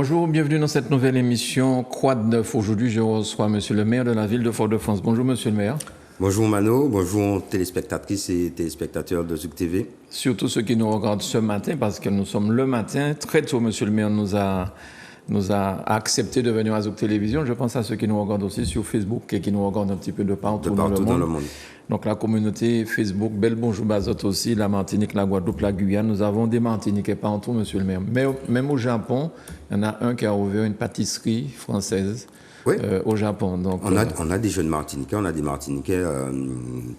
Bonjour, bienvenue dans cette nouvelle émission Quoi de neuf. Aujourd'hui, je reçois Monsieur le maire de la ville de Fort-de-France. Bonjour Monsieur le maire. Bonjour Mano, bonjour téléspectatrices et téléspectateurs de Zouk TV. Surtout ceux qui nous regardent ce matin, parce que nous sommes le matin. Très tôt, Monsieur le maire nous a accepté de venir à Zouk Télévision. Je pense à ceux qui nous regardent aussi sur Facebook et qui nous regardent un petit peu de partout, dans le monde. Donc la communauté Facebook, Bel Bonjour Bazot aussi, la Martinique, la Guadeloupe, la Guyane. Nous avons des Martiniquais partout, Monsieur le maire. Mais même au Japon, il y en a un qui a ouvert une pâtisserie française. Oui. Au Japon. Donc, on a des jeunes Martiniquais, on a des Martiniquais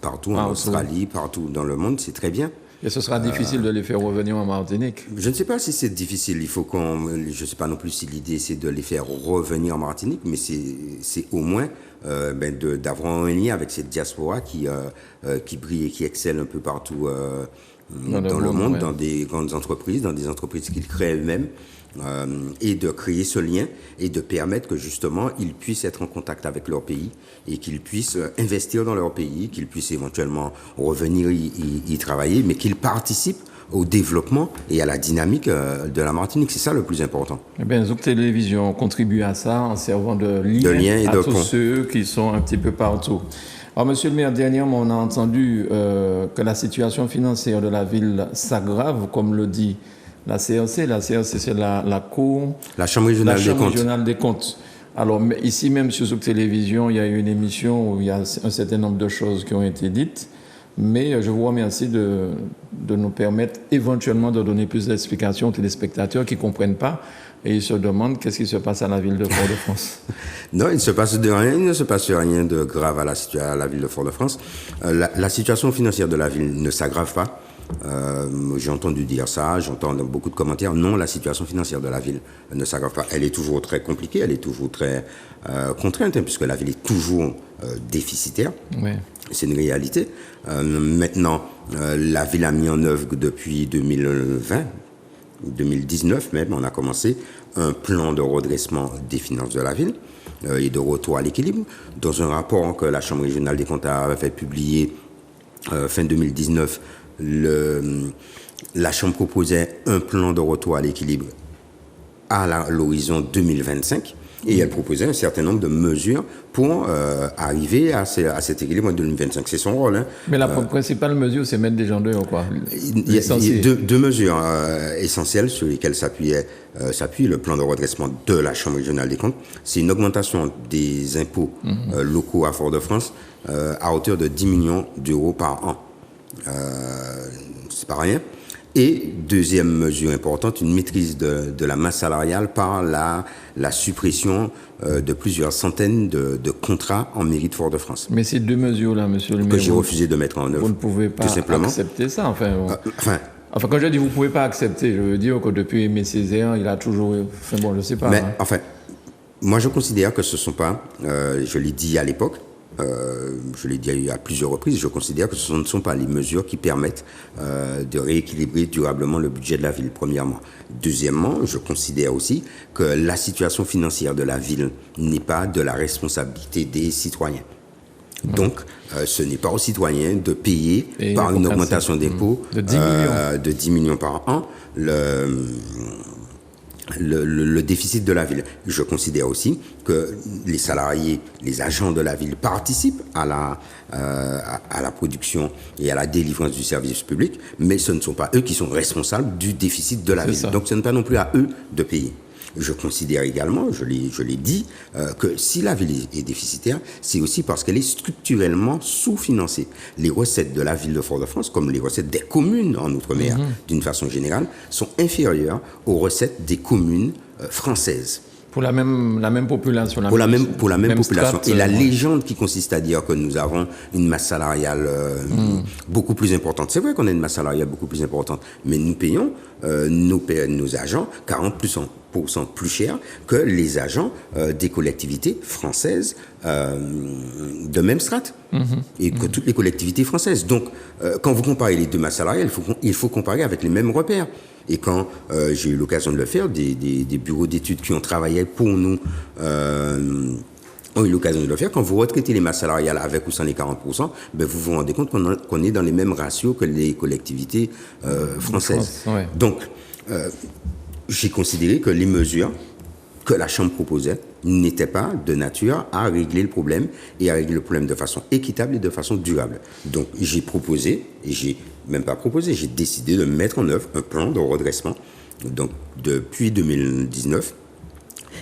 partout, en Australie, partout dans le monde, c'est très bien. Et ce sera difficile de les faire revenir en Martinique? Je ne sais pas si c'est difficile, je ne sais pas non plus si l'idée c'est de les faire revenir en Martinique, mais c'est au moins d'avoir un lien avec cette diaspora qui brille et qui excelle un peu partout dans le monde, ouais. Dans des grandes entreprises, dans des entreprises qu'ils créent eux-mêmes. Et de créer ce lien et de permettre que justement ils puissent être en contact avec leur pays et qu'ils puissent investir dans leur pays, qu'ils puissent éventuellement revenir y travailler, mais qu'ils participent au développement et à la dynamique de la Martinique. C'est ça le plus important. Eh bien, Zouk Télévision contribue à ça en servant de lien et à tous ceux qui sont un petit peu partout. Alors, Monsieur le maire, dernièrement, on a entendu que la situation financière de la ville s'aggrave, comme le dit la CRC, c'est la Cour... La Chambre régionale des comptes. Alors, ici même sur Zouk Télévision, il y a eu une émission où il y a un certain nombre de choses qui ont été dites. Mais je vous remercie de nous permettre éventuellement de donner plus d'explications aux téléspectateurs qui ne comprennent pas et ils se demandent qu'est-ce qui se passe à la ville de Fort-de-France. Non, il ne se passe rien de grave à la ville de Fort-de-France. La situation financière de la ville ne s'aggrave pas. J'ai entendu dire ça, j'entends dans beaucoup de commentaires. Non, la situation financière de la ville ne s'aggrave pas. Elle est toujours très compliquée, elle est toujours très contrainte, puisque la ville est toujours déficitaire. Oui. C'est une réalité. Maintenant, la ville a mis en œuvre depuis 2019 même, on a commencé un plan de redressement des finances de la ville et de retour à l'équilibre. Dans un rapport que la Chambre régionale des comptes a fait publier fin 2019, la Chambre proposait un plan de retour à l'équilibre à l'horizon 2025 et elle proposait un certain nombre de mesures pour arriver à cet équilibre en 2025. C'est son rôle. Hein. Mais la principale mesure, c'est mettre des gens dehors, quoi. Il y a deux mesures essentielles sur lesquelles s'appuie le plan de redressement de la Chambre régionale des comptes. C'est une augmentation des impôts locaux à Fort-de-France à hauteur de 10 millions d'euros par an. C'est pas rien. Et deuxième mesure importante, une maîtrise de la masse salariale par la suppression de plusieurs centaines de contrats en mairie de Fort-de-France. Mais ces deux mesures-là, monsieur le maire, que j'ai refusé de mettre en œuvre. Vous ne pouvez pas accepter ça, enfin, quand je dis vous ne pouvez pas accepter, je veux dire que depuis Aimé Césaire, il a toujours... Enfin bon, je ne sais pas. Mais moi je considère que ce ne sont pas, je l'ai dit à l'époque, je l'ai dit à plusieurs reprises, je considère que ce ne sont pas les mesures qui permettent de rééquilibrer durablement le budget de la ville, premièrement. Deuxièmement, je considère aussi que la situation financière de la ville n'est pas de la responsabilité des citoyens. Donc, ce n'est pas aux citoyens de payer par une augmentation d'impôts de 10 millions par an le déficit de la ville. Je considère aussi que les salariés, les agents de la ville participent à la production et à la délivrance du service public, mais ce ne sont pas eux qui sont responsables du déficit de la ville. Donc ce n'est pas non plus à eux de payer. Je considère également, je l'ai dit, que si la ville est déficitaire, c'est aussi parce qu'elle est structurellement sous-financée. Les recettes de la ville de Fort-de-France, comme les recettes des communes en Outre-mer, d'une façon générale, sont inférieures aux recettes des communes françaises. Pour la même population. Pour la même population. Strate, et la légende qui consiste à dire que nous avons une masse salariale beaucoup plus importante. C'est vrai qu'on a une masse salariale beaucoup plus importante, mais nous payons nos agents 40% plus cher que les agents des collectivités françaises de même strate et que toutes les collectivités françaises. Donc, quand vous comparez les deux masses salariales, il faut comparer avec les mêmes repères. Et quand j'ai eu l'occasion de le faire, des bureaux d'études qui ont travaillé pour nous ont eu l'occasion de le faire. Quand vous retraitez les masses salariales avec ou sans les 40%, ben vous vous rendez compte qu'on est dans les mêmes ratios que les collectivités françaises. Donc, j'ai considéré que les mesures que la Chambre proposait n'était pas de nature à régler le problème et à régler le problème de façon équitable et de façon durable. Donc j'ai proposé, et j'ai même pas proposé, j'ai décidé de mettre en œuvre un plan de redressement donc depuis 2019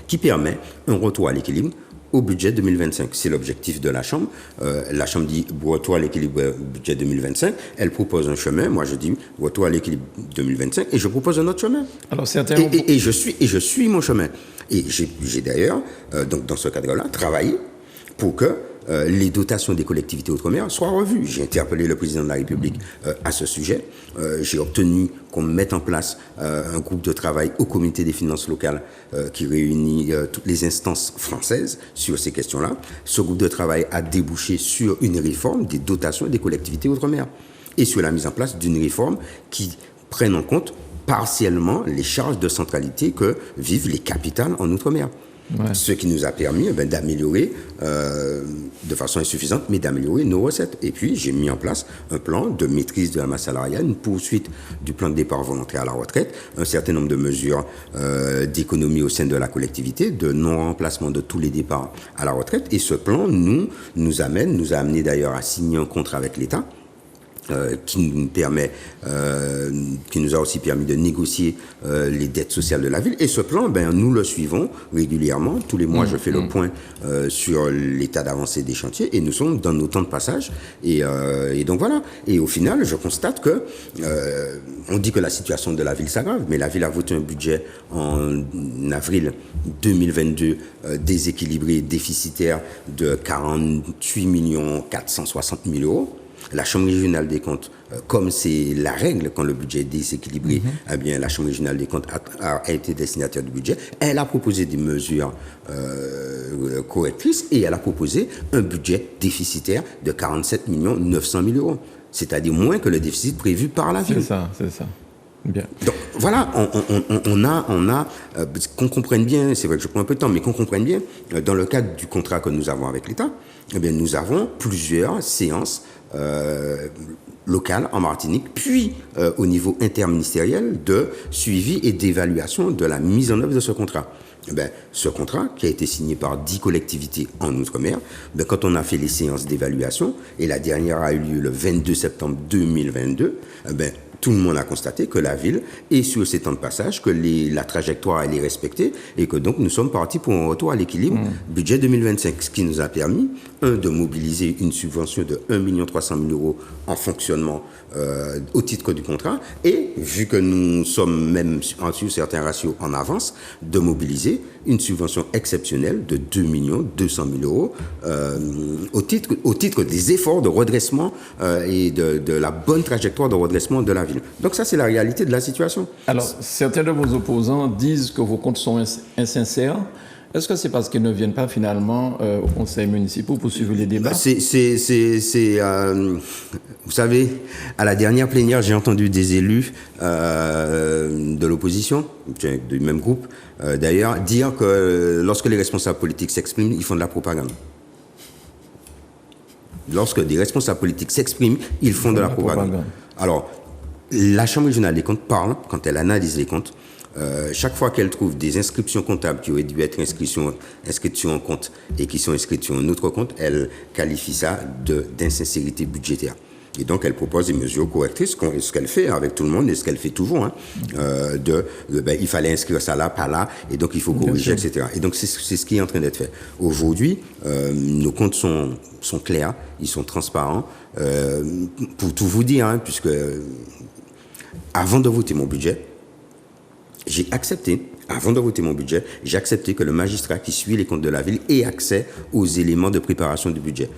qui permet un retour à l'équilibre au budget 2025. C'est l'objectif de la Chambre. La Chambre dit retour à l'équilibre au budget 2025. Elle propose un chemin. Moi, je dis retour à l'équilibre 2025 et je propose un autre chemin. Alors, certains et je suis mon chemin. Et j'ai d'ailleurs, donc dans ce cadre-là, travaillé pour que les dotations des collectivités outre-mer soient revues. J'ai interpellé le président de la République à ce sujet. J'ai obtenu qu'on mette en place un groupe de travail au comité des finances locales qui réunit toutes les instances françaises sur ces questions-là. Ce groupe de travail a débouché sur une réforme des dotations des collectivités outre-mer et sur la mise en place d'une réforme qui prenne en compte partiellement les charges de centralité que vivent les capitales en outre-mer. Ouais. Ce qui nous a permis d'améliorer, de façon insuffisante, mais d'améliorer nos recettes. Et puis, j'ai mis en place un plan de maîtrise de la masse salariale, une poursuite du plan de départ volontaire à la retraite, un certain nombre de mesures d'économie au sein de la collectivité, de non-remplacement de tous les départs à la retraite. Et ce plan nous a amené d'ailleurs à signer un contrat avec l'État, qui nous a aussi permis de négocier les dettes sociales de la ville. Et ce plan, nous le suivons régulièrement. Tous les mois, je fais le point sur l'état d'avancée des chantiers et nous sommes dans nos temps de passage. Et donc voilà. Et au final, je constate que on dit que la situation de la ville s'aggrave, mais la ville a voté un budget en avril 2022 déséquilibré, déficitaire de 48 460 000 euros. La Chambre régionale des comptes, comme c'est la règle quand le budget est déséquilibré, eh bien, la Chambre régionale des comptes a été destinataire du budget. Elle a proposé des mesures correctrices et elle a proposé un budget déficitaire de 47 900 000 euros, c'est-à-dire moins que le déficit prévu par la ville. C'est ça. Bien. Donc voilà, on a qu'on comprenne bien, c'est vrai que je prends un peu de temps, mais qu'on comprenne bien, dans le cadre du contrat que nous avons avec l'État, eh bien, nous avons plusieurs séances locales en Martinique, puis au niveau interministériel de suivi et d'évaluation de la mise en œuvre de ce contrat. Ce contrat, qui a été signé par 10 collectivités en Outre-mer, quand on a fait les séances d'évaluation, et la dernière a eu lieu le 22 septembre 2022, tout le monde a constaté que la ville est sur ses temps de passage, que la trajectoire elle est respectée et que donc nous sommes partis pour un retour à l'équilibre budget 2025, ce qui nous a permis, de mobiliser une subvention de 1 300 000 euros en fonctionnement au titre du contrat et, vu que nous sommes même sur certains ratios en avance, de mobiliser une subvention exceptionnelle de 2 200 000 euros au titre des efforts de redressement et de la bonne trajectoire de redressement de la ville. Donc ça, c'est la réalité de la situation. Alors, certains de vos opposants disent que vos comptes sont insincères. Est-ce que c'est parce qu'ils ne viennent pas finalement au conseil municipal pour suivre les débats? Vous savez, à la dernière plénière, j'ai entendu des élus de l'opposition, du même groupe d'ailleurs, dire que lorsque les responsables politiques s'expriment, ils font de la propagande. Lorsque des responsables politiques s'expriment, ils font de la propagande. Alors, la Chambre régionale des comptes parle, quand elle analyse les comptes, chaque fois qu'elle trouve des inscriptions comptables qui auraient dû être inscrites sur un compte et qui sont inscrites sur un autre compte, elle qualifie ça d'insincérité budgétaire. Et donc, elle propose des mesures correctrices, ce qu'elle fait avec tout le monde et ce qu'elle fait toujours. Il fallait inscrire ça là, pas là, et donc il faut corriger, etc. Et donc, c'est ce qui est en train d'être fait. Aujourd'hui, nos comptes sont clairs, ils sont transparents. Pour tout vous dire, puisque avant de voter mon budget, j'ai accepté que le magistrat qui suit les comptes de la ville ait accès aux éléments de préparation du budget.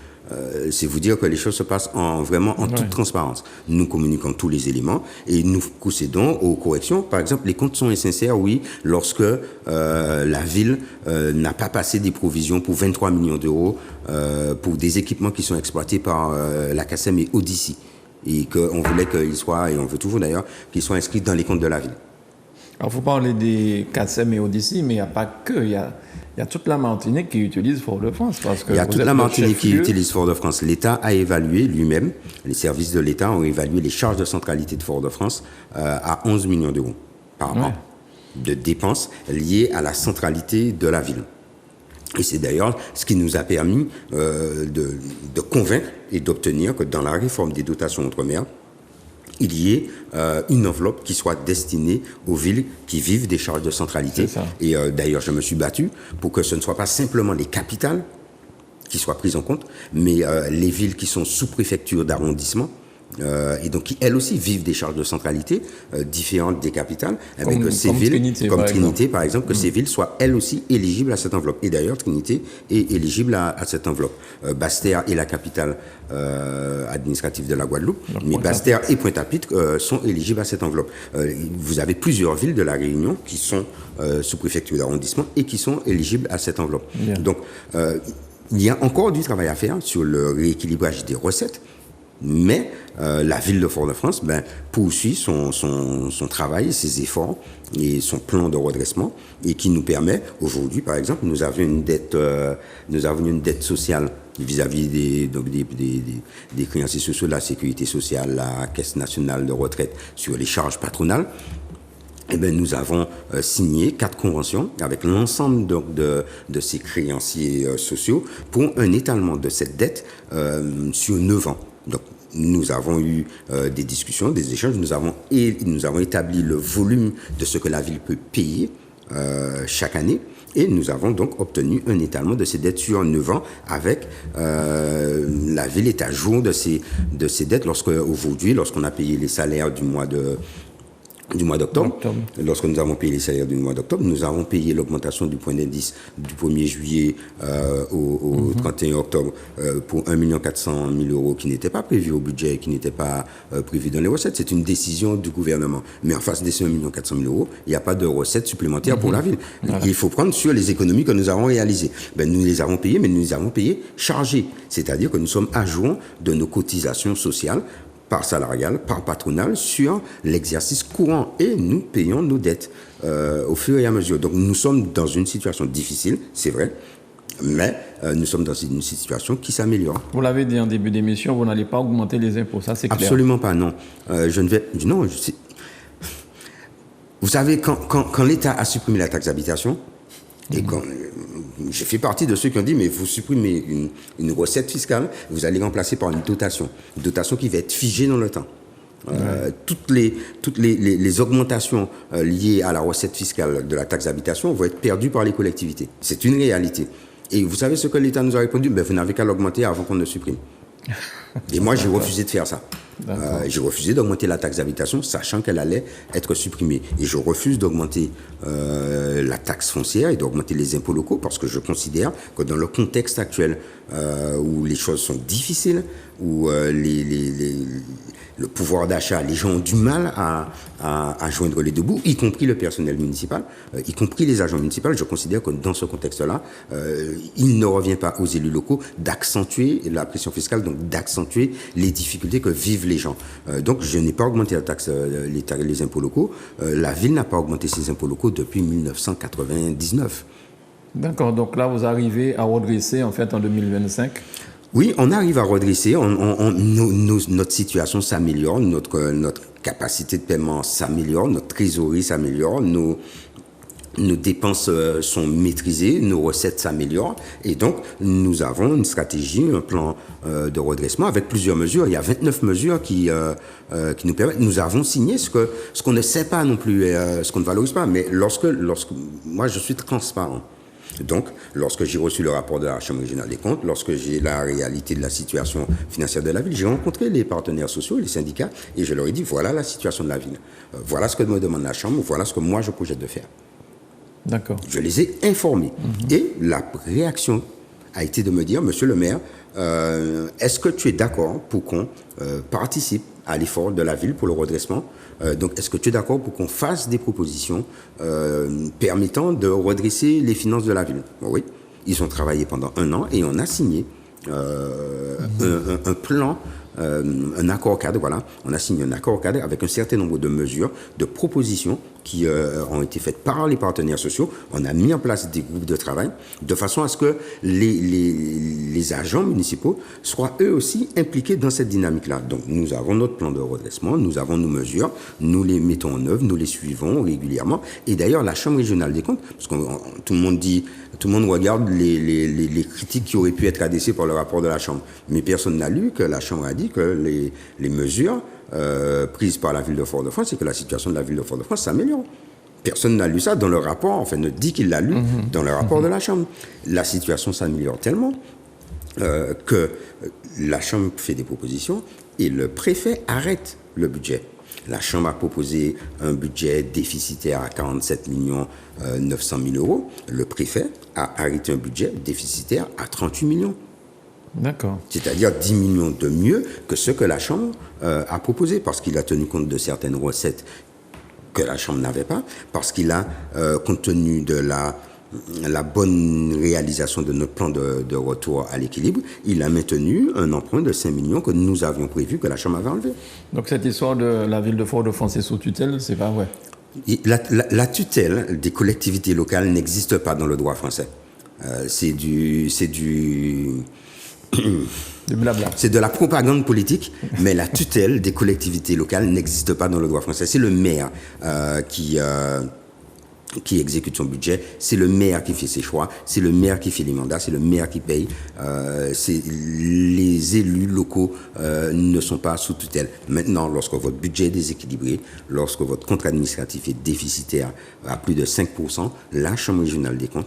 C'est vous dire que les choses se passent vraiment en toute transparence. Nous communiquons tous les éléments et nous procédons aux corrections. Par exemple, les comptes sont insincères, oui, lorsque la ville n'a pas passé des provisions pour 23 millions d'euros pour des équipements qui sont exploités par la CACEM et Odyssey. Et qu'on voulait qu'ils soient, et on veut toujours d'ailleurs, qu'ils soient inscrits dans les comptes de la ville. Alors, il faut parler des CACEM et Odyssey, mais il n'y a pas que. Il y a toute la Martinique qui utilise Fort-de-France. Il y a toute la Martinique qui utilise Fort-de-France. L'État a évalué lui-même, les services de l'État ont évalué les charges de centralité de Fort-de-France à 11 millions d'euros par an. de dépenses liées à la centralité de la ville. Et c'est d'ailleurs ce qui nous a permis de convaincre et d'obtenir que dans la réforme des dotations outre-mer, il y ait une enveloppe qui soit destinée aux villes qui vivent des charges de centralité. Et d'ailleurs, je me suis battu pour que ce ne soit pas simplement les capitales qui soient prises en compte, mais les villes qui sont sous préfecture d'arrondissement, et donc qui elles aussi vivent des charges de centralité différentes des capitales, avec que ces villes, comme Trinité par exemple, que ces villes soient elles aussi éligibles à cette enveloppe. Et d'ailleurs, Trinité est éligible à cette enveloppe. Basse-Terre est la capitale administrative de la Guadeloupe, mais Basse-Terre et Pointe-à-Pitre sont éligibles à cette enveloppe. Vous avez plusieurs villes de la Réunion qui sont sous préfecture d'arrondissement et qui sont éligibles à cette enveloppe. Yeah. Donc, il y a encore du travail à faire sur le rééquilibrage des recettes. Mais la ville de Fort-de-France poursuit son travail, ses efforts et son plan de redressement, et qui nous permet aujourd'hui, par exemple, nous avons une dette sociale vis-à-vis des créanciers sociaux de la sécurité sociale, la Caisse nationale de retraite sur les charges patronales. Eh bien, nous avons signé 4 conventions avec l'ensemble de ces créanciers sociaux pour un étalement de cette dette sur 9 ans. Donc, nous avons eu des discussions, des échanges, nous avons établi le volume de ce que la ville peut payer chaque année, et nous avons donc obtenu un étalement de ces dettes sur 9 ans avec la ville est à jour de ces dettes aujourd'hui, lorsqu'on a payé les salaires du mois d'octobre. Lorsque nous avons payé les salaires du mois d'octobre, nous avons payé l'augmentation du point d'indice du 1er juillet au 31 octobre pour 1 400 000 € qui n'était pas prévu au budget, qui n'était pas prévu dans les recettes. C'est une décision du gouvernement. Mais en face de ces 1 400 000 €, il n'y a pas de recettes supplémentaires pour la ville. Voilà. Il faut prendre sur les économies que nous avons réalisées. Nous les avons payées, mais nous les avons payées chargées. C'est-à-dire que nous sommes à jour de nos cotisations sociales, par salariale, par patronale, sur l'exercice courant. Et nous payons nos dettes au fur et à mesure. Donc nous sommes dans une situation difficile, c'est vrai, mais nous sommes dans une situation qui s'améliore. Vous l'avez dit en début d'émission, vous n'allez pas augmenter les impôts, ça c'est clair. Absolument pas, non. Vous savez, quand l'État a supprimé la taxe d'habitation, et quand j'ai fait partie de ceux qui ont dit mais vous supprimez une recette fiscale, vous allez remplacer par une dotation qui va être figée dans le temps. Toutes les augmentations liées à la recette fiscale de la taxe d'habitation vont être perdues par les collectivités. C'est une réalité. Et vous savez ce que l'État nous a répondu? Vous n'avez qu'à l'augmenter avant qu'on ne supprime. Et moi, j'ai refusé de faire ça. J'ai refusé d'augmenter la taxe d'habitation, sachant qu'elle allait être supprimée. Et je refuse d'augmenter la taxe foncière et d'augmenter les impôts locaux, parce que je considère que dans le contexte actuel où les choses sont difficiles, où le pouvoir d'achat, les gens ont du mal à joindre les deux bouts, y compris le personnel municipal, y compris les agents municipaux. Je considère que dans ce contexte-là, il ne revient pas aux élus locaux d'accentuer la pression fiscale, donc d'accentuer les difficultés que vivent les gens. Donc je n'ai pas augmenté la taxe, les impôts locaux. La ville n'a pas augmenté ses impôts locaux depuis 1999. D'accord, donc là vous arrivez à redresser en fait en 2025. Oui, on arrive à redresser, notre situation s'améliore, notre capacité de paiement s'améliore, notre trésorerie s'améliore, nos dépenses sont maîtrisées, nos recettes s'améliorent, et donc nous avons une stratégie, un plan de redressement avec plusieurs mesures. Il y a 29 mesures qui nous permettent. Nous avons signé ce qu'on ne sait pas non plus, ce qu'on ne valorise pas, mais lorsque moi je suis transparent. Donc, lorsque j'ai reçu le rapport de la Chambre régionale des comptes, lorsque j'ai la réalité de la situation financière de la ville, j'ai rencontré les partenaires sociaux, les syndicats, et je leur ai dit, voilà la situation de la ville. Voilà ce que me demande la Chambre, voilà ce que moi je projette de faire. D'accord. Je les ai informés. Et la réaction a été de me dire, monsieur le maire, est-ce que tu es d'accord pour qu'on participe à l'effort de la ville pour le redressement? Donc, est-ce que tu es d'accord pour qu'on fasse des propositions permettant de redresser les finances de la ville? Oui, ils ont travaillé pendant 1 an et on a signé un plan, un accord cadre, voilà. On a signé un accord cadre avec un certain nombre de mesures, de propositions qui ont été faites par les partenaires sociaux. On a mis en place des groupes de travail de façon à ce que les agents municipaux soient eux aussi impliqués dans cette dynamique-là. Donc nous avons notre plan de redressement, nous avons nos mesures, nous les mettons en œuvre, nous les suivons régulièrement. Et d'ailleurs, la Chambre régionale des comptes, parce que tout le monde regarde les critiques qui auraient pu être adressées par le rapport de la Chambre. Mais personne n'a lu que la Chambre a dit que les mesures prises par la ville de Fort-de-France et que la situation de la ville de Fort-de-France s'améliore. Personne n'a lu ça dans le rapport, enfin ne dit qu'il l'a lu dans le rapport de la Chambre. La situation s'améliore tellement que la Chambre fait des propositions et le préfet arrête le budget. La Chambre a proposé un budget déficitaire à 47 900 000 euros. Le préfet a arrêté un budget déficitaire à 38 millions. D'accord. C'est-à-dire 10 millions de mieux que ce que la Chambre a proposé, parce qu'il a tenu compte de certaines recettes que la Chambre n'avait pas, parce qu'il a, compte tenu de la bonne réalisation de notre plan de retour à l'équilibre, il a maintenu un emprunt de 5 millions que nous avions prévu que la Chambre avait enlevé. Donc cette histoire de la ville de Fort-de-France est sous tutelle, c'est pas vrai? La tutelle des collectivités locales n'existe pas dans le droit français. C'est de la propagande politique, mais la tutelle des collectivités locales n'existe pas dans le droit français. C'est le maire qui exécute son budget, c'est le maire qui fait ses choix, c'est le maire qui fait les mandats, c'est le maire qui paye. Les élus locaux ne sont pas sous tutelle. Maintenant, lorsque votre budget est déséquilibré, lorsque votre compte administratif est déficitaire à plus de 5%, la Chambre régionale des comptes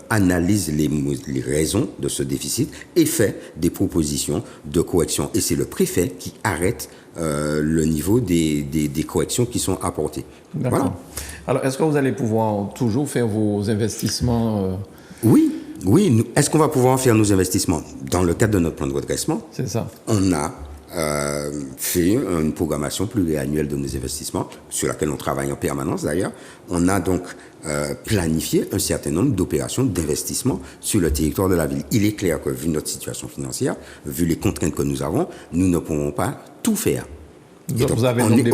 analyse les raisons de ce déficit et fait des propositions de correction. Et c'est le préfet qui arrête le niveau des corrections qui sont apportées. D'accord. Voilà. Alors, est-ce que vous allez pouvoir toujours faire vos investissements Oui. Est-ce qu'on va pouvoir faire nos investissements? Dans le cadre de notre plan de redressement, c'est ça. On a fait une programmation pluriannuelle de nos investissements, sur laquelle on travaille en permanence d'ailleurs. On a donc planifié un certain nombre d'opérations d'investissement sur le territoire de la ville. Il est clair que, vu notre situation financière, vu les contraintes que nous avons, nous ne pourrons pas tout faire. Et donc, on est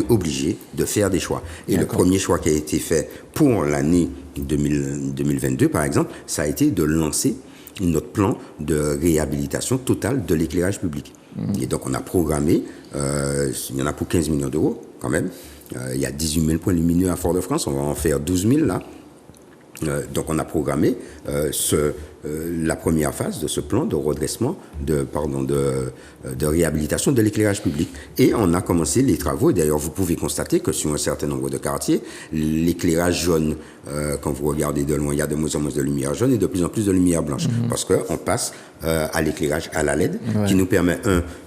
obligé de faire des choix. Et le premier choix qui a été fait pour l'année 2022, par exemple, ça a été de lancer notre plan de réhabilitation totale de l'éclairage public. Et donc, on a programmé, il y en a pour 15 millions d'euros quand même. Il y a 18 000 points lumineux à Fort-de-France, on va en faire 12 000 là. Donc, on a programmé la première phase de ce plan de redressement, de réhabilitation de l'éclairage public. Et on a commencé les travaux. D'ailleurs, vous pouvez constater que sur un certain nombre de quartiers, l'éclairage jaune, quand vous regardez de loin, il y a de moins en moins de lumière jaune et de plus en plus de lumière blanche. Parce qu'on passe à l'éclairage à la LED, qui nous permet,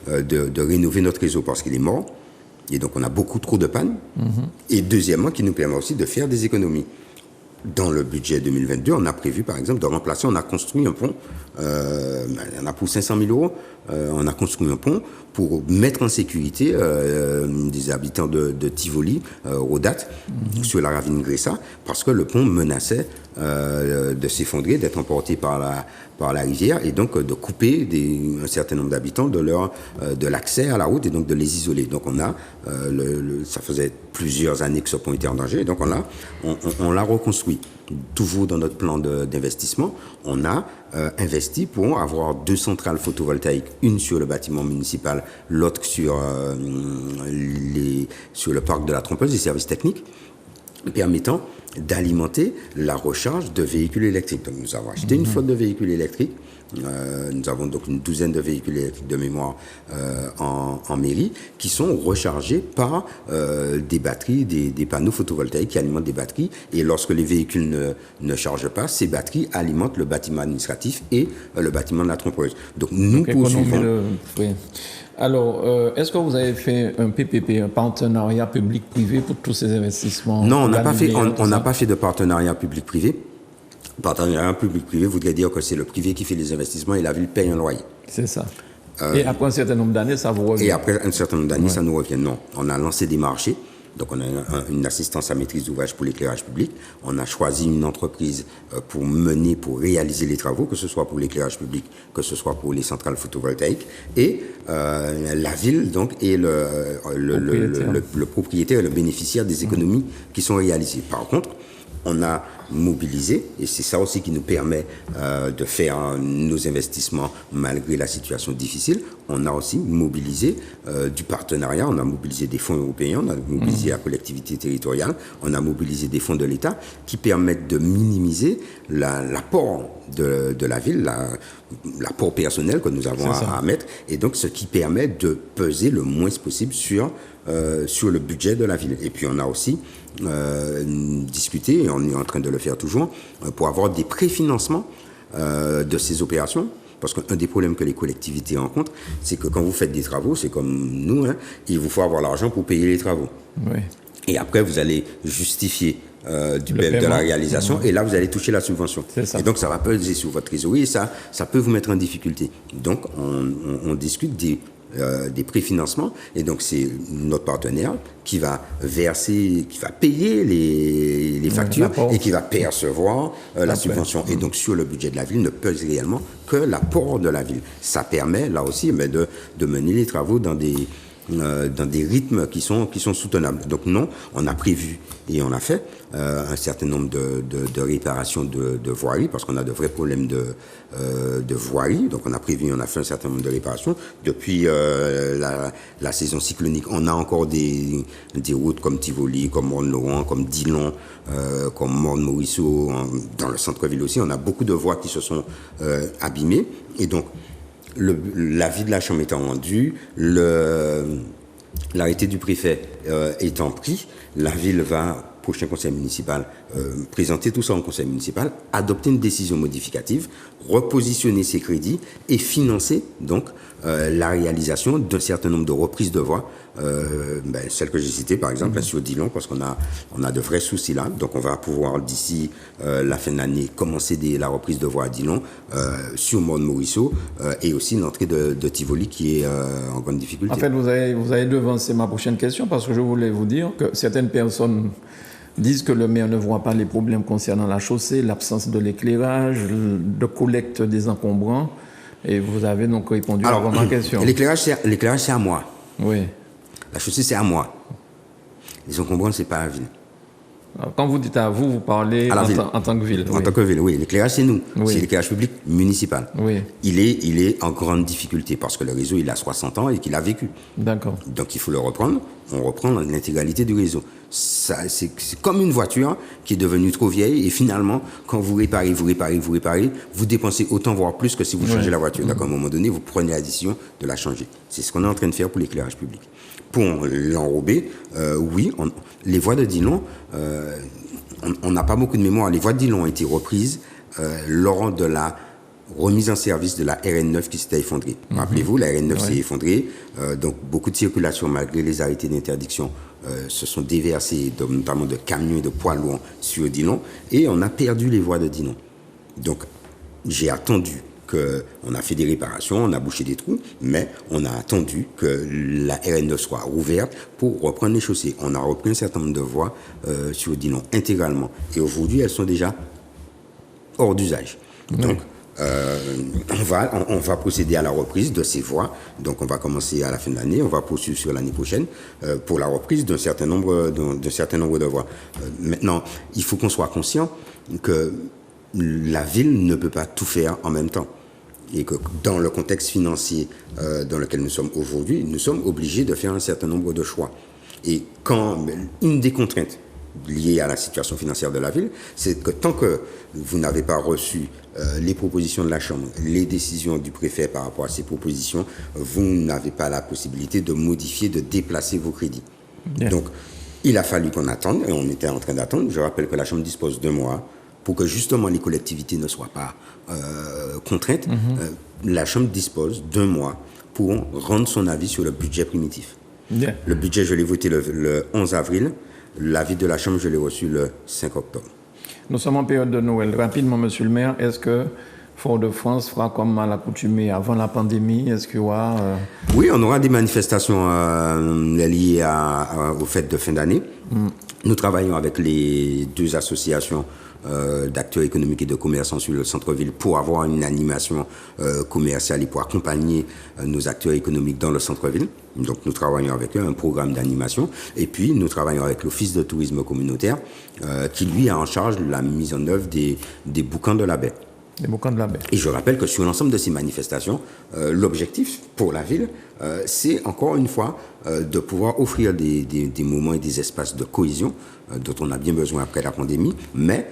de rénover notre réseau parce qu'il est mort. Et donc, on a beaucoup trop de pannes. Et deuxièmement, qui nous permet aussi de faire des économies. Dans le budget 2022, on a prévu, par exemple, de remplacer, on a construit un pont, on a pour 500 000 euros, on a construit un pont pour mettre en sécurité des habitants de Tivoli, Rodat, sur la ravine Gressa, parce que le pont menaçait de s'effondrer, d'être emporté par la rivière, et donc de couper un certain nombre d'habitants de l'accès à la route, et donc de les isoler. Donc on a, ça faisait plusieurs années que ce pont était en danger, et donc on l'a reconstruit. Toujours dans notre plan d'investissement, on a investi pour avoir 2 centrales photovoltaïques, une sur le bâtiment municipal, l'autre sur le parc de la Trompeuse, les services techniques, permettant d'alimenter la recharge de véhicules électriques. Donc nous avons acheté une flotte de véhicules électriques. Nous avons donc une douzaine de véhicules électriques de mémoire en mairie qui sont rechargés par des batteries, des panneaux photovoltaïques qui alimentent des batteries. Et lorsque les véhicules ne chargent pas, ces batteries alimentent le bâtiment administratif et le bâtiment de la trompeuse. Donc nous poursuivons... Alors, est-ce que vous avez fait un PPP, un partenariat public-privé pour tous ces investissements? Non, on n'a pas fait de partenariat public-privé. Partenariat public-privé voudrait dire que c'est le privé qui fait les investissements et la ville paye un loyer. C'est ça. Et après un certain nombre d'années, ça vous revient? Et après un certain nombre d'années, ça nous revient. Non, on a lancé des marchés Donc on a une assistance à maîtrise d'ouvrage pour l'éclairage public. On a choisi une entreprise pour réaliser les travaux, que ce soit pour l'éclairage public, que ce soit pour les centrales photovoltaïques. Et la ville donc est le propriétaire et le bénéficiaire des économies qui sont réalisées. Par contre, on a mobilisé, et c'est ça aussi qui nous permet de faire nos investissements malgré la situation difficile. On a aussi mobilisé du partenariat, on a mobilisé des fonds européens, on a mobilisé la collectivité territoriale, on a mobilisé des fonds de l'État qui permettent de minimiser l'apport de la ville, l'apport personnel que nous avons à mettre, et donc ce qui permet de peser le moins possible sur le budget de la ville. Et puis on a aussi discuté, et on est en train de le faire toujours, pour avoir des préfinancements de ces opérations. Parce qu'un des problèmes que les collectivités rencontrent, c'est que quand vous faites des travaux, c'est comme nous, il vous faut avoir l'argent pour payer les travaux. Oui. Et après, vous allez justifier de la réalisation, et là, vous allez toucher la subvention. Et donc, ça va peser sur votre trésorerie, et ça peut vous mettre en difficulté. Donc, on discute des préfinancements, et donc c'est notre partenaire qui va payer les factures et qui va percevoir la subvention. Et donc sur le budget de la ville ne pèse réellement que l'apport de la ville. Ça permet là aussi de mener les travaux dans des rythmes qui sont soutenables. Donc non, on a prévu et on a fait un certain nombre de réparations de voiries, parce qu'on a de vrais problèmes de voirie. Donc on a prévu, on a fait un certain nombre de réparations. Depuis la saison cyclonique, on a encore des routes comme Tivoli, comme Morne-Laurent, comme Dillon, comme Morne-Morisseau, dans le centre-ville aussi. On a beaucoup de voies qui se sont abîmées. Et donc, l'avis de la Chambre étant rendu, l'arrêté du préfet étant pris, la ville va, prochain conseil municipal, présenter tout ça au conseil municipal, adopter une décision modificative, repositionner ses crédits et financer donc la réalisation d'un certain nombre de reprises de voies, celles que j'ai citées par exemple, sur Dillon, parce qu'on a de vrais soucis là. Donc on va pouvoir d'ici la fin de l'année commencer la reprise de voies à Dillon, sur Morne-Morisseau, et aussi l'entrée de Tivoli qui est en grande difficulté. En fait, vous avez devancé ma prochaine question, parce que je voulais vous dire que certaines personnes disent que le maire ne voit pas les problèmes concernant la chaussée, l'absence de l'éclairage, de collecte des encombrants. Et vous avez donc répondu à ma question. L'éclairage, c'est à moi. Oui. La chaussée, c'est à moi. Les encombrants, c'est pas à la ville. Alors, quand vous dites à vous, vous parlez en tant que ville. En tant que ville, oui. L'éclairage, c'est nous. Oui. C'est l'éclairage public municipal. Oui. Il est en grande difficulté parce que le réseau, il a 60 ans et qu'il a vécu. D'accord. Donc, il faut le reprendre. On reprend l'intégralité du réseau. C'est comme une voiture qui est devenue trop vieille, et finalement, quand vous réparez, vous dépensez autant, voire plus, que si vous changez la voiture. Donc, à un moment donné, vous prenez la décision de la changer. C'est ce qu'on est en train de faire pour l'éclairage public. Pour l'enrober, oui, les voies de Dillon, on n'a pas beaucoup de mémoire. Les voies de Dillon ont été reprises lors de la remise en service de la RN9 qui s'était effondrée. Rappelez-vous, la RN9 s'est effondrée, donc beaucoup de circulation, malgré les arrêtés d'interdiction, se sont déversés, notamment de camions et de poids lourds sur Dillon, et on a perdu les voies de Dillon. Donc, j'ai attendu on a fait des réparations, on a bouché des trous, mais on a attendu que la RN9 soit rouverte pour reprendre les chaussées. On a repris un certain nombre de voies sur Dillon intégralement. Et aujourd'hui, elles sont déjà hors d'usage. Donc, on va procéder à la reprise de ces voies. Donc, on va commencer à la fin de l'année, on va poursuivre sur l'année prochaine pour la reprise d'un certain nombre de voies. Maintenant, il faut qu'on soit conscient que la ville ne peut pas tout faire en même temps. Et que dans le contexte financier dans lequel nous sommes aujourd'hui, nous sommes obligés de faire un certain nombre de choix. Et une des contraintes liées à la situation financière de la ville, c'est que tant que vous n'avez pas reçu les propositions de la Chambre, les décisions du préfet par rapport à ces propositions, vous n'avez pas la possibilité de modifier, de déplacer vos crédits. Bien. Donc, il a fallu qu'on attende, et on était en train d'attendre. Je rappelle que la Chambre dispose de 2 mois pour que justement les collectivités ne soient pas contraintes. La Chambre dispose d'1 mois pour rendre son avis sur le budget primitif. Bien. Le budget, je l'ai voté le 11 avril. L'avis de la Chambre, je l'ai reçu le 5 octobre. Nous sommes en période de Noël. Rapidement, monsieur le maire, est-ce que Fort-de-France fera comme à l'accoutumée avant la pandémie? Est-ce qu'il y aura... Oui, on aura des manifestations liées aux fêtes de fin d'année. Nous travaillons avec les 2 associations d'acteurs économiques et de commerçants sur le centre-ville pour avoir une animation commerciale et pour accompagner nos acteurs économiques dans le centre-ville. Donc nous travaillons avec eux, un programme d'animation. Et puis nous travaillons avec l'Office de tourisme communautaire qui lui a en charge la mise en œuvre des boucans de la baie. Les boucans de la baie. Et je rappelle que sur l'ensemble de ces manifestations, l'objectif pour la ville, c'est encore une fois de pouvoir offrir des moments et des espaces de cohésion dont on a bien besoin après la pandémie, mais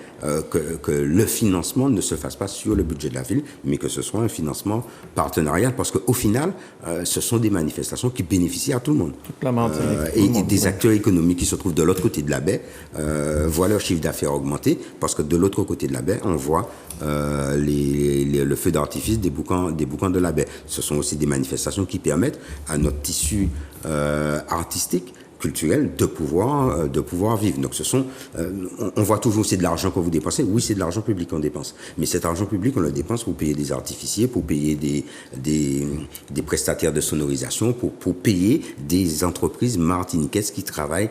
que le financement ne se fasse pas sur le budget de la ville, mais que ce soit un financement partenarial, parce qu'au final, ce sont des manifestations qui bénéficient à tout le monde. Toute la Martinique. Et des acteurs économiques qui se trouvent de l'autre côté de la baie voient leur chiffre d'affaires augmenter, parce que de l'autre côté de la baie, on voit le feu d'artifice des boucans de la baie. Ce sont aussi des manifestations qui permettent à notre tissu artistique, culturel, de pouvoir vivre. Donc on voit toujours c'est de l'argent que vous dépensez. Oui, c'est de l'argent public qu'on dépense. Mais cet argent public, on le dépense pour payer des artificiers, pour payer des prestataires de sonorisation, pour payer des entreprises martiniquaises qui travaillent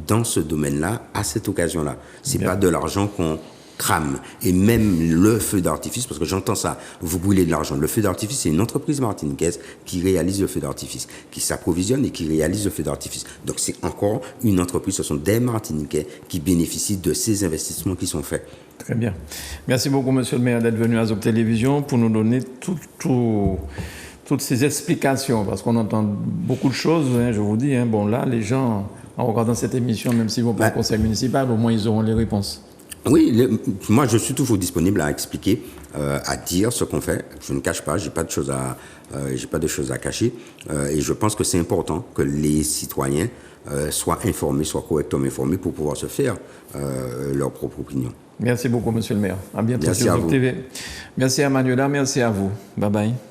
dans ce domaine-là à cette occasion-là. C'est pas de l'argent qu'on crame. Et même le feu d'artifice, parce que j'entends ça, vous brûlez de l'argent. Le feu d'artifice, c'est une entreprise martiniquaise qui réalise le feu d'artifice, qui s'approvisionne et qui réalise le feu d'artifice. Donc c'est encore une entreprise, ce sont des Martiniquais qui bénéficient de ces investissements qui sont faits. Très bien. Merci beaucoup, monsieur le maire, d'être venu à Zouk Télévision pour nous donner toutes ces explications, parce qu'on entend beaucoup de choses, je vous dis. Bon, là, les gens, en regardant cette émission, même s'ils vont pas au conseil municipal, au moins ils auront les réponses. Oui, moi je suis toujours disponible à expliquer, à dire ce qu'on fait. Je ne cache pas, j'ai pas de choses à cacher. Et je pense que c'est important que les citoyens soient informés, soient correctement informés pour pouvoir se faire leur propre opinion. Merci beaucoup, monsieur le maire. À bientôt Merci sur à Zouk vous. TV. Merci à Manuela, merci à vous. Bye bye.